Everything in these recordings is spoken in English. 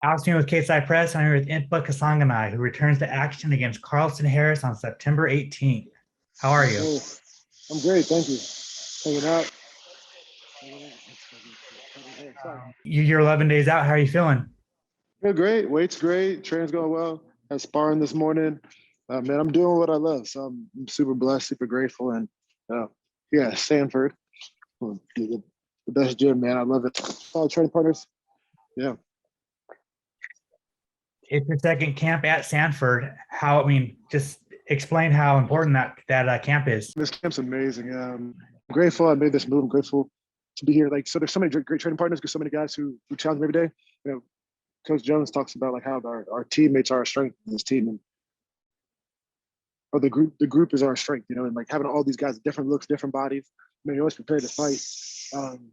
Austin with KSI Press. I'm here with Impa Kasanganay, who returns to action against Carlston Harris on September 18th. How are you? Hey, I'm great, thank you. Hanging out. Sorry. You're 11 days out. How are you feeling? Feel great. Weight's great. Training's going well. Had sparring this morning. Man, I'm doing what I love, so I'm super blessed, super grateful, and uh, yeah, Sanford, the best gym, man. I love it. All training partners. Yeah, It's your second camp at Sanford. Just explain how important that camp is. this camp's amazing. I'm grateful I made this move. I'm grateful to be here. Like, so there's so many great training partners. There's so many guys who challenge me every day. You know, Coach Jones talks about like how our teammates are our strength in this team, and or the group is our strength, and like having all these guys, different looks, different bodies. I mean, you're always prepared to fight. Um,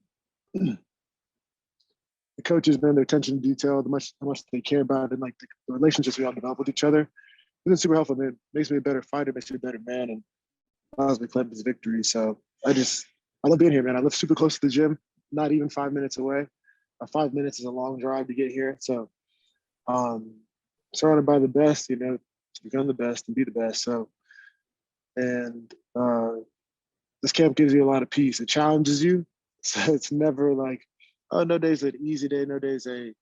the coaches, man, their attention to detail, how much they care about, and like the relationships we all develop with each other. It's been super helpful, man. Makes me a better fighter, makes me a better man, and allows me to claim this victory. So I love being here, man. I live super close to the gym, not even 5 minutes away. 5 minutes is a long drive to get here. So um, surrounded by the best, to become the best and be the best. So, and this camp gives you a lot of peace. It challenges you. So it's never like, oh, no day's an easy day, no day's a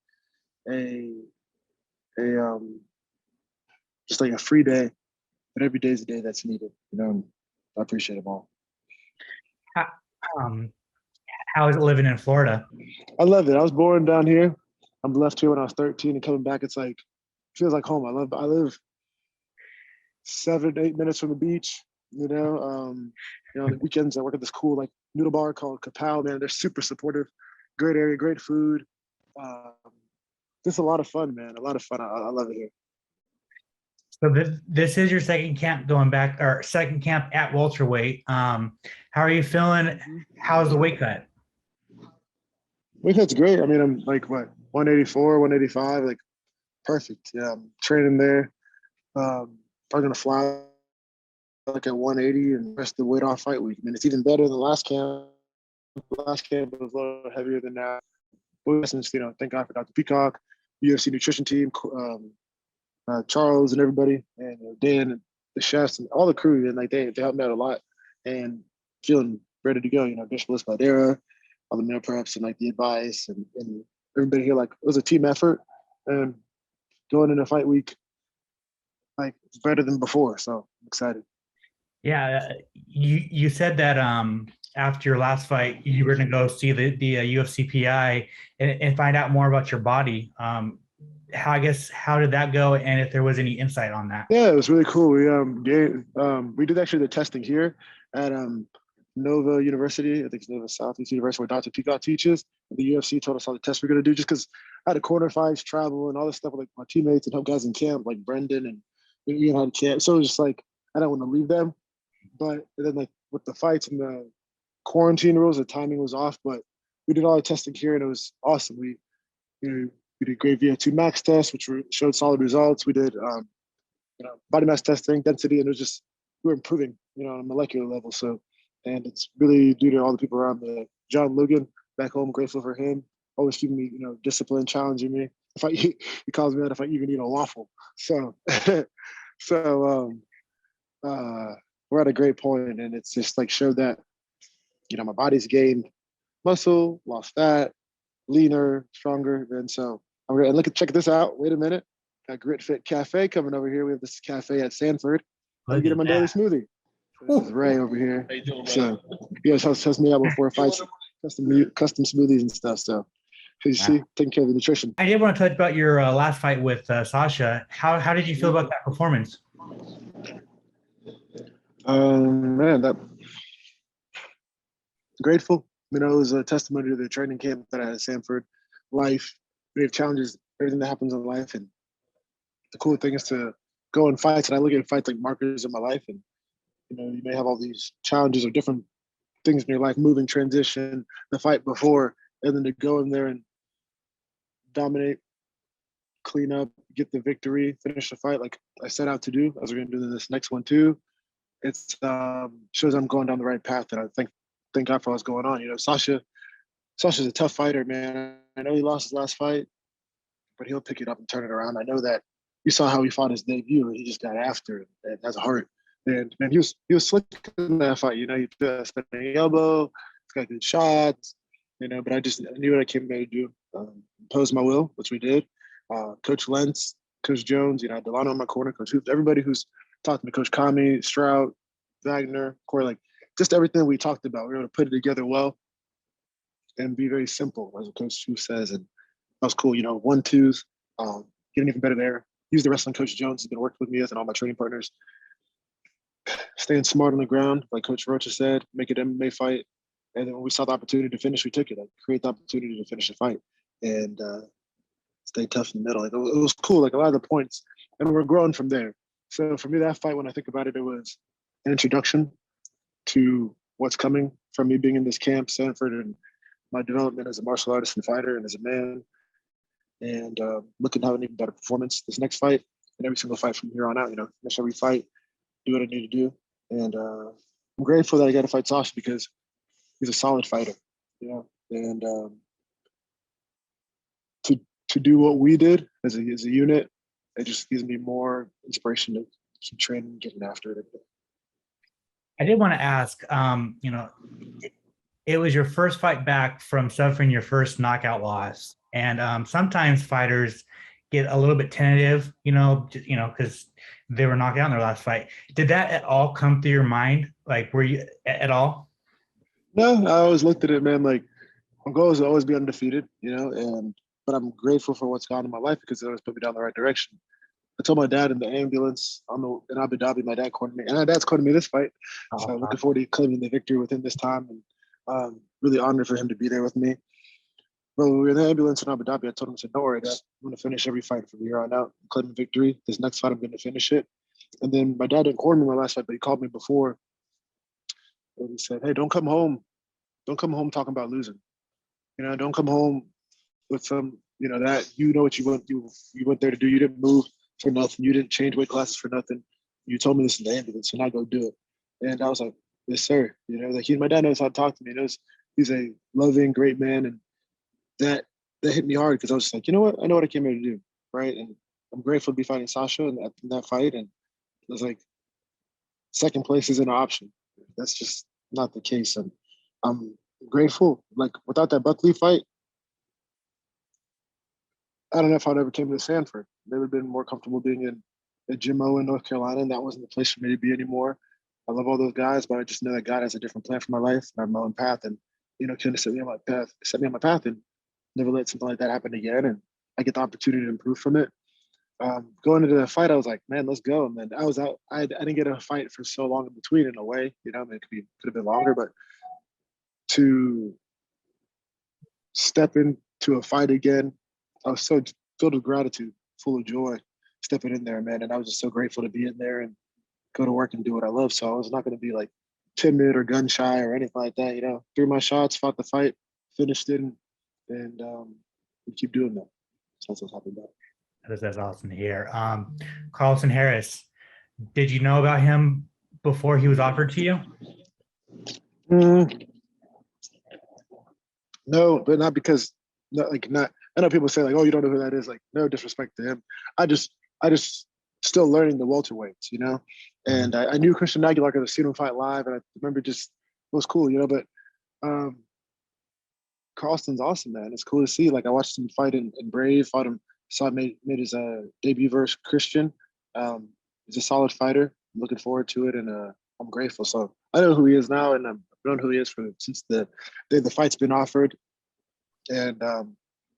just like a free day, but every day's a day that's needed. And I appreciate them all. How, um, how is it living in Florida? I love it. I was born down here. I'm left here when I was 13, and coming back, it's like feels like home. I live 7 8 minutes from the beach. On the weekends I work at this cool like noodle bar called Kapow. Man, they're super supportive. Great area, great food. Um, just a lot of fun, man. A lot of fun. I love it here. So this is your second camp going back, or second camp at welterweight. How are you feeling? How's the weight cut? Weight cut's great. I mean, I'm like what 184, 185, like perfect. Yeah, I'm training there. Probably gonna fly like at 180 and rest the weight off fight week. I mean, it's even better than last camp. Last camp was a little heavier than that. But since thank God for Dr. Peacock, UFC nutrition team, Charles and everybody, and Dan and the chefs and all the crew, and like they helped me out a lot. And feeling ready to go. Bishop Padera, all the meal preps and like the advice and everybody here. Like it was a team effort, and going into fight week, like it's better than before. So I'm excited. Yeah, you said that after your last fight, you were going to go see the UFC PI and find out more about your body. How did that go, and if there was any insight on that? Yeah, it was really cool. We did actually the testing here at Nova University. I think it's Nova Southeast University, where Dr. Peacock teaches. The UFC told us all the tests we're going to do, just because I had a corner fights, travel, and all this stuff with like my teammates and help guys in camp, like Brendan and Ian had camp. So it was just like I don't want to leave them. But then like with the fights and the quarantine rules, the timing was off. But we did all the testing here, and it was awesome. We did great VO2 max tests, which showed solid results. We did body mass testing, density, and it was just we were improving, on a molecular level. So, and it's really due to all the people around me. John Logan back home, grateful for him, always keeping me, disciplined, challenging me. He calls me out if I even eat a waffle. So, so we're at a great point, and it's just like showed that, my body's gained muscle, lost fat, leaner, stronger. And so I'm going to check this out. Wait a minute. Got Grit Fit Cafe coming over here. We have this cafe at Sanford. Let me get him my daily smoothie. This is Ray over here. So he always helps me out before fights, custom smoothies and stuff. So you see, taking care of the nutrition. I did want to touch about your last fight with Sasha. How did you feel about that performance? Man, that grateful. It was a testimony to the training camp that I had at Sanford. Life, we have challenges, everything that happens in life, and the cool thing is to go and fights. And I look at fights like markers in my life, and you may have all these challenges or different things in your life, moving, transition, the fight before, and then to go in there and dominate, clean up, get the victory, finish the fight like I set out to do, as we're going to do this next one too. It's shows I'm going down the right path, and I thank God for what's going on. Sasha's a tough fighter, man. I know he lost his last fight. but he'll pick it up and turn it around. I know that you saw how he fought his debut, and he just got after it and has a heart. And man, he was slick in that fight. He spinning elbow, he's got good shots, but I knew what I came there to do. Impose my will, which we did. Coach Lentz, Coach Jones, Delano in my corner, Coach Hoops, everybody who's talked to me, Coach Kami, Stroud, Wagner, Corey, like just everything we talked about. We were able to put it together well and be very simple, as Coach Hoops says. And that was cool. 1-2s, getting even better there. Use the wrestling Coach Jones has been working with me as and all my training partners. Staying smart on the ground, like Coach Rocha said, make it an MMA fight. And then when we saw the opportunity to finish, we took it. Like create the opportunity to finish the fight and stay tough in the middle. Like it was cool. Like a lot of the points, and we're growing from there. So for me, that fight, when I think about it, it was an introduction to what's coming from me being in this camp, Sanford, and my development as a martial artist and fighter and as a man, and looking to have an even better performance this next fight and every single fight from here on out. Finish every fight, do what I need to do, and I'm grateful that I got to fight Sasha because he's a solid fighter, and to do what we did as a unit, it just gives me more inspiration to keep training and getting after it. I did want to ask, it was your first fight back from suffering your first knockout loss. And sometimes fighters get a little bit tentative, because they were knocked out in their last fight. Did that at all come through your mind? Like, were you at all? No, I always looked at it, man. Like, my goal is to always be undefeated, but I'm grateful for what's gone in my life because it always put me down the right direction. I told my dad in the ambulance in Abu Dhabi, my dad cornered me, and my dad's cornered me this fight. So I'm looking forward to claiming the victory within this time, and really honored for him to be there with me. But when we were in the ambulance in Abu Dhabi, I told him, I said, don't worry, Dad, I'm going to finish every fight from here on out, claiming victory. This next fight, I'm going to finish it. And then my dad didn't corner me my last fight, but he called me before, and he said, hey, don't come home talking about losing. Don't come home with some, that what you went there to do. You didn't move for nothing. You didn't change weight classes for nothing. You told me this in the ambulance, so now go do it. And I was like, yes, sir. My dad knows how to talk to me. He's a loving, great man, and that hit me hard because I was just like, you know what? I know what I came here to do, right? And I'm grateful to be fighting Sasha in that fight. And it was like, second place isn't an option. That's just not the case. And I'm grateful. Like, without that Buckley fight, I don't know if I'd ever came to Sanford. Never been more comfortable being in Jim Owen, North Carolina, and that wasn't the place for me to be anymore. I love all those guys, but I just know that God has a different plan for my life. And I have my own path, and kind of set me on my path, and never let something like that happen again. And I get the opportunity to improve from it. Going into the fight, I was like, man, let's go. And then I was out. I didn't get a fight for so long in between, in a way. It could have been longer, but to step into a fight again, I was so filled with gratitude, full of joy, stepping in there, man. And I was just so grateful to be in there and go to work and do what I love. So I was not going to be like timid or gun shy or anything like that. Threw my shots, fought the fight, finished it, and we keep doing that. So that's what's happening about. That's awesome to hear. Carlston Harris, did you know about him before he was offered to you? No, but not because I know people say like, oh, you don't know who that is. Like, no disrespect to him. I just still learning the welterweights, and I knew Christian Aguilar because I've seen him fight live, and I remember it was cool, but Carlston's awesome, man. It's cool to see. Like, I watched him fight in Brave, fought him, saw him made his debut versus Christian. He's a solid fighter. I'm looking forward to it, and I'm grateful. So I know who he is now, and I've known who he is since the day the fight's been offered. And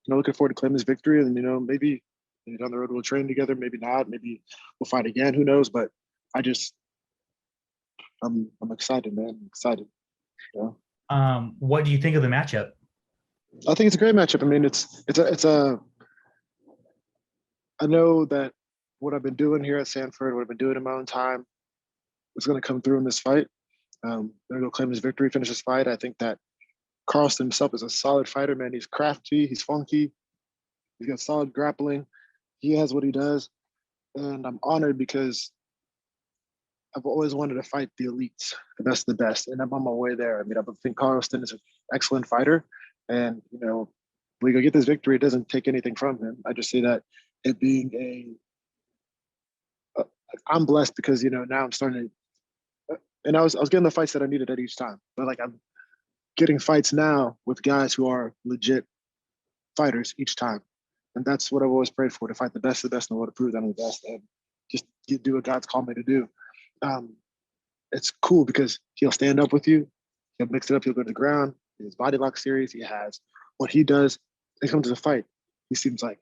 looking forward to claiming his victory. And maybe down the road we'll train together. Maybe not. Maybe we'll fight again. Who knows? But I'm excited, man. I'm excited. What do you think of the matchup? I think it's a great matchup. I mean, it's a. I know that what I've been doing here at Sanford, what I've been doing in my own time, is going to come through in this fight. Going to go claim his victory, finish this fight. I think that Carlston himself is a solid fighter, man. He's crafty, he's funky, he's got solid grappling. He has what he does, and I'm honored because I've always wanted to fight the elites, the best of the best, and I'm on my way there. I mean, I think Carlston is an excellent fighter, and we go get this victory. It doesn't take anything from him. I just say that it being I'm blessed because now I'm starting to, and I was getting the fights that I needed at each time. But like I'm getting fights now with guys who are legit fighters each time, and that's what I've always prayed for: to fight the best of the best in the world, to prove that I'm the best, and just do what God's called me to do. It's cool because he'll stand up with you, he'll mix it up, he'll go to the ground. His body lock series, he has what he does. He comes to the fight. He seems like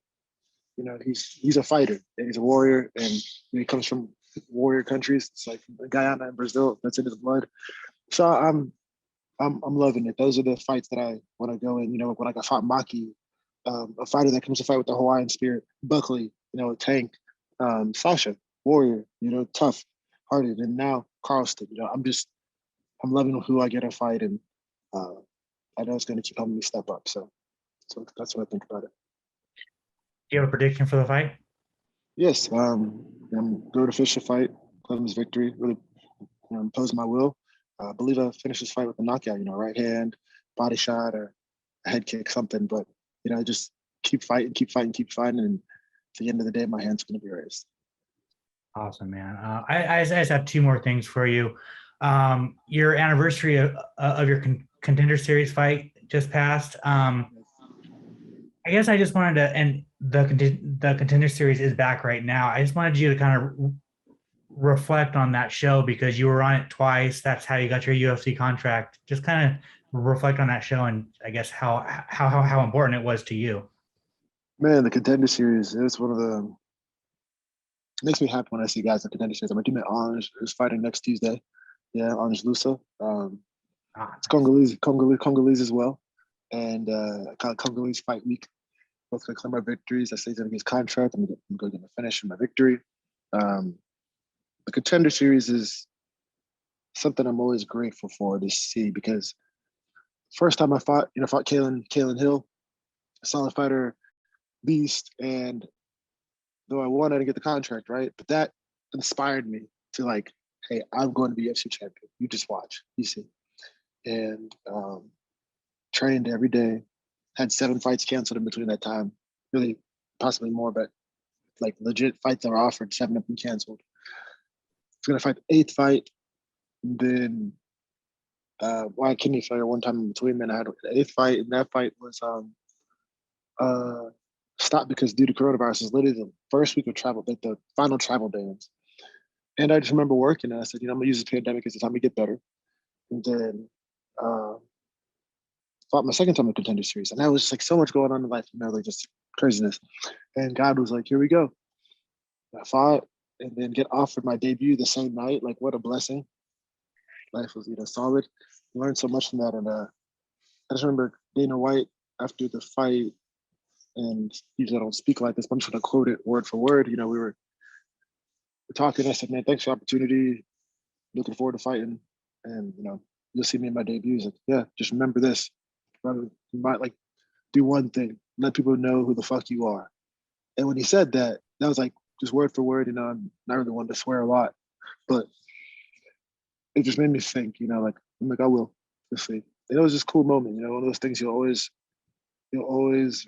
he's a fighter and he's a warrior, and he comes from warrior countries. It's like Guyana and Brazil. That's in his blood. So I'm loving it. Those are the fights that I want to go in. When I fought Maki, a fighter that comes to fight with the Hawaiian spirit. Buckley, Tank, Sasha, warrior. Tough, hearted, and now Carlston. I'm loving who I get to fight, and I know it's going to keep helping me step up. So that's what I think about it. Do you have a prediction for the fight? Yes, I'm going to finish the fight, Clemens victory, really impose my will. I believe I finished this fight with a knockout, right hand, body shot, or a head kick, something. But, just keep fighting, and at the end of the day, my hand's going to be raised. Awesome, man. I just have two more things for you. Your anniversary of your Contender Series fight just passed. I guess I just wanted to, and the Contender Series is back right now. I just wanted you to kind of reflect on that show because you were on it twice. That's how you got your UFC contract. Just kind of reflect on that show and I guess how important it was to you. Man, the Contender Series is one of the. It makes me happy when I see guys in Contender Series. My teammate Ange is fighting next Tuesday. Yeah, Ange Lusa. It's Congolese as well, and Congolese fight week. Both gonna claim my victories. I say he's gonna get his contract. I'm gonna get my finish and my victory. The Contender Series is something I'm always grateful for to see because first time I fought Kalen Hill, a solid fighter, beast, and though I won, I didn't get the contract, right? But that inspired me to like, hey, I'm going to be UFC champion. You just watch, you see. And trained every day. Had 7 fights canceled in between that time. Really, possibly more, but like legit fights that were offered, 7 have been canceled. I was gonna fight the 8th fight. Then why kidney failure one time in between. Then I had the 8th fight, and that fight was stopped because due to coronavirus. It was literally the first week of travel, like the final travel days. And I just remember working, and I said, I'm gonna use this pandemic as the time to get better. And then fought my second time in Contender Series, and that was just like so much going on in life, like just craziness. And God was like, "Here we go." I fought, and then get offered my debut the same night. Like, what a blessing! Life was, solid. Learned so much from that, and I just remember Dana White after the fight, and usually I don't speak like this, but I'm just gonna quote it word for word. We were talking. I said, "Man, thanks for the opportunity. Looking forward to fighting, and you'll see me in my debut." He's like, "Yeah, just remember this. You might like do one thing, let people know who the fuck you are." And when he said that, that was like just word for word. I'm not really one to swear a lot, but it just made me think. Like I'm like, I will. Just see. And it was just a cool moment. One of those things you'll always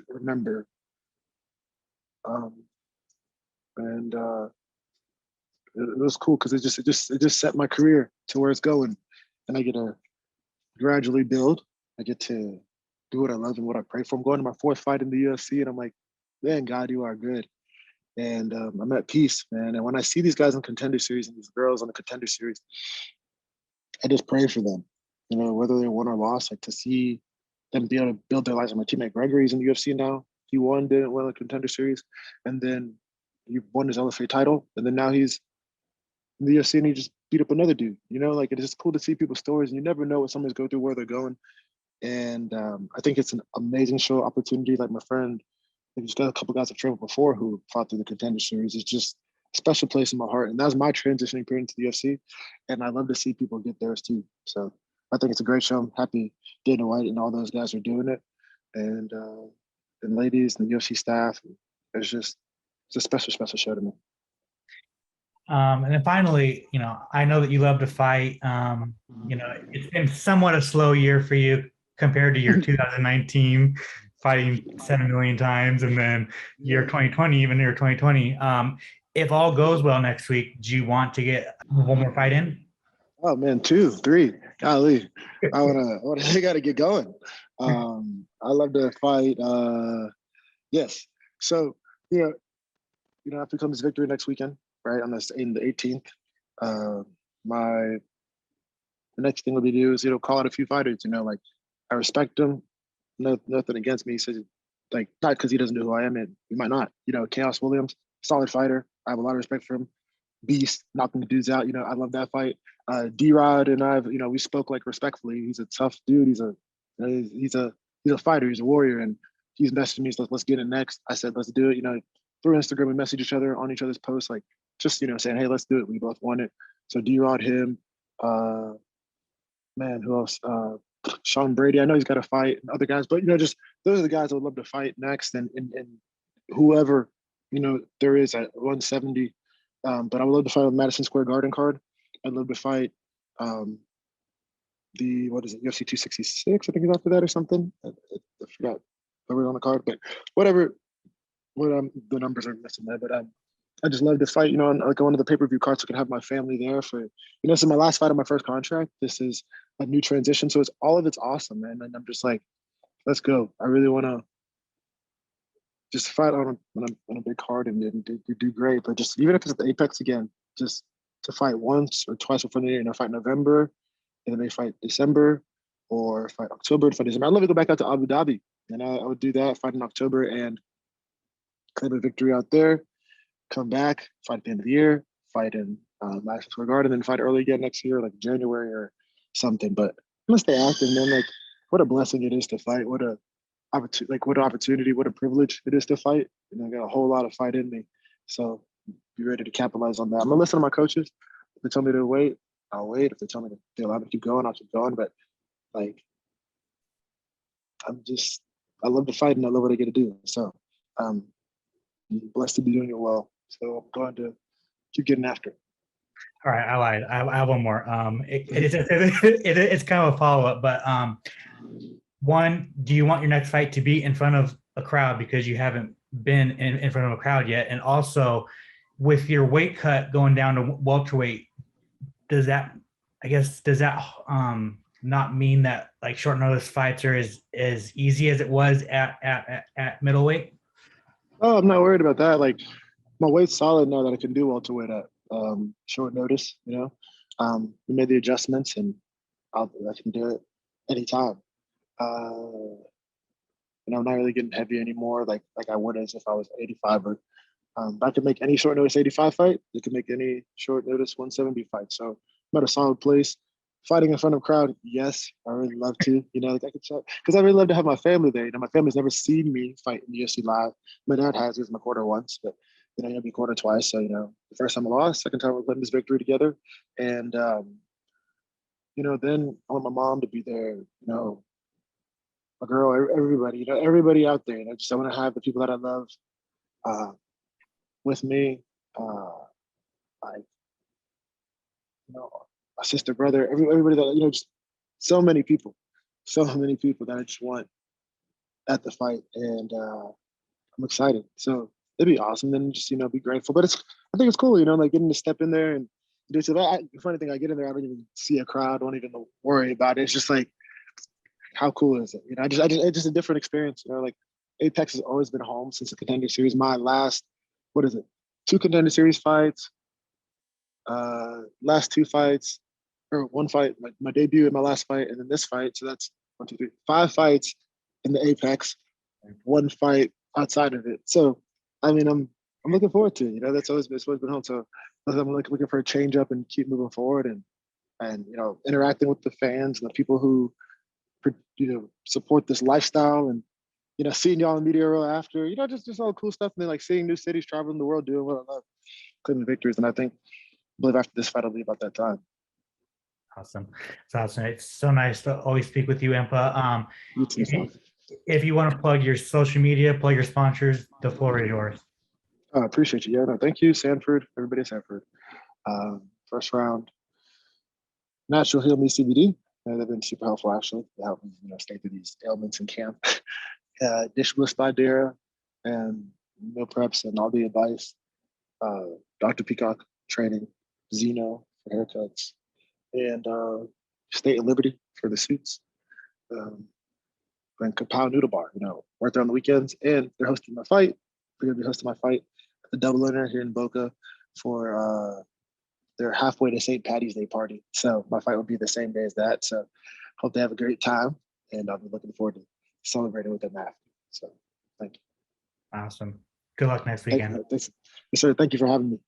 remember. And it was cool because it just set my career to where it's going, and I get to gradually build. I get to do what I love and what I pray for. I'm going to my 4th fight in the UFC, and I'm like, man, God, you are good. And I'm at peace, man. And when I see these guys in Contender Series and these girls on the Contender Series, I just pray for them, whether they won or lost, like to see them be able to build their lives. My teammate Gregory's in the UFC now. He didn't win the Contender Series, and then he won his LFA title, and then now he's in the UFC and he just beat up another dude. Like it's just cool to see people's stories, and you never know what somebody's going through, where they're going. And I think it's an amazing show opportunity. Like my friend, he's got a couple guys I've traveled before who fought through the Contender Series. It's just a special place in my heart. And that was my transitioning period into the UFC. And I love to see people get theirs too. So I think it's a great show. I'm happy Dana White and all those guys are doing it. And ladies and the UFC staff. It's a special, special show to me. And then finally, I know that you love to fight. It's been somewhat a slow year for you compared to your 2019 fighting 7 million times, and then year 2020, even year 2020. If all goes well next week, do you want to get one more fight in? Oh man, 2, 3. Golly, I gotta get going. I love to fight. Yes. So, you know, after comes victory next weekend, right? On the 18th. The next thing we'll be do is, call out a few fighters, like I respect him. No, nothing against me. He says, like, not because he doesn't know who I am, and he might not. Chaos Williams, solid fighter. I have a lot of respect for him. Beast, knocking the dudes out. I love that fight. D-Rod and I've, we spoke like respectfully. He's a tough dude. He's a fighter. He's a warrior, and he's messaging me. So let's get it next. I said, let's do it. Through Instagram, we message each other on each other's posts, like just saying, hey, let's do it. We both want it. So D-Rod, him, man, who else? Sean Brady. I know he's got to fight, and other guys, but just those are the guys I would love to fight next, and whoever there is at 170. But I would love to fight on Madison Square Garden card. I'd love to fight UFC 266. I think is after that or something. I forgot whoever on the card, but whatever. The numbers are missing there, but I just love to fight. On like one of the pay-per-view cards, so I can have my family there for. This is my last fight of my first contract. This is a new transition, so it's awesome, man. And I'm just like, let's go. I really want to just fight on a big card and do great. But just even if it's at the Apex again, just to fight once or twice before the year, fight November, and then they fight December, or fight October to fight December. I'd love to go back out to Abu Dhabi, and I would do that, fight in October and claim a victory out there, come back, fight at the end of the year, fight in Madison Square Garden, and then fight early again next year, like January or something. But I'm gonna stay active, man. Like, what a blessing it is to fight. What an opportunity, what a privilege it is to fight. I got a whole lot of fight in me. So be ready to capitalize on that. I'm gonna listen to my coaches. If they tell me to wait, I'll wait. If they tell me to allow me to keep going, I'll keep going. But like, I love to fight and I love what I get to do. So I'm blessed to be doing it well. So I'm going to keep getting after it. All right, I lied. I have one more. It's kind of a follow-up, but one, do you want your next fight to be in front of a crowd because you haven't been in front of a crowd yet? And also, with your weight cut going down to welterweight, does that not mean that like short notice fights are as easy as it was at middleweight? Oh, I'm not worried about that. Like, my weight's solid now that I can do welterweight at short notice. We made the adjustments, and I can do it anytime. And I'm not really getting heavy anymore, like I would as if I was 85. Or I could make any short notice 85 fight. You can make any short notice 170 fight. So I'm at a solid place. Fighting in front of a crowd, yes, I really love to. Like I could because I really love to have my family there. My family's never seen me fight in the UFC live. My dad has. He was in the quarter once, but he'll be quarter twice. So the first time I lost, second time we're letting this victory together, and then I want my mom to be there. My girl, everybody, everybody out there. I want to have the people that I love with me. Like, my sister, brother, everybody that, just so many people that I just want at the fight. And I'm excited. So it'd be awesome. Then just, be grateful. But I think it's cool, like getting to step in there and do so. The funny thing, I get in there, I don't even see a crowd, don't even worry about it. It's just like, how cool is it? It's just a different experience. Like Apex has always been home since the Contender Series. My last, 2 Contender Series fights, last 2 fights, or 1 fight, my debut and my last fight, and then this fight. So that's 1, 2, 3, 5 fights in the Apex, 1 fight outside of it. So, I'm looking forward to it. It's always been home. So I'm looking for a change up and keep moving forward and interacting with the fans and the people who support this lifestyle, and seeing y'all in the media row after, just all cool stuff, and then like seeing new cities, traveling the world, doing what I love, claiming victories. And I believe after this fight, I'll be about that time. Awesome. It's awesome. It's so nice to always speak with you, Impa. You too, if you want to plug your social media, plug your sponsors, the floor is yours. I appreciate you. Yeah, no, thank you, Sanford. Everybody at Sanford. First round, Natural Heal Me CBD. They've been super helpful, actually. They help me, stay through these ailments in camp. Dish List by Dara, and meal preps and all the advice. Dr. Peacock training, Zeno for haircuts, and State and Liberty for the suits. And Kapow Noodle Bar, work there on the weekends, and they're hosting my fight. They're gonna be hosting my fight at the Double Winner here in Boca for their halfway to St. Patty's Day party. So my fight will be the same day as that. So hope they have a great time, and I'll be looking forward to celebrating with them after. So thank you. Awesome. Good luck next weekend. Thanks. Yes, sir. Thank you for having me.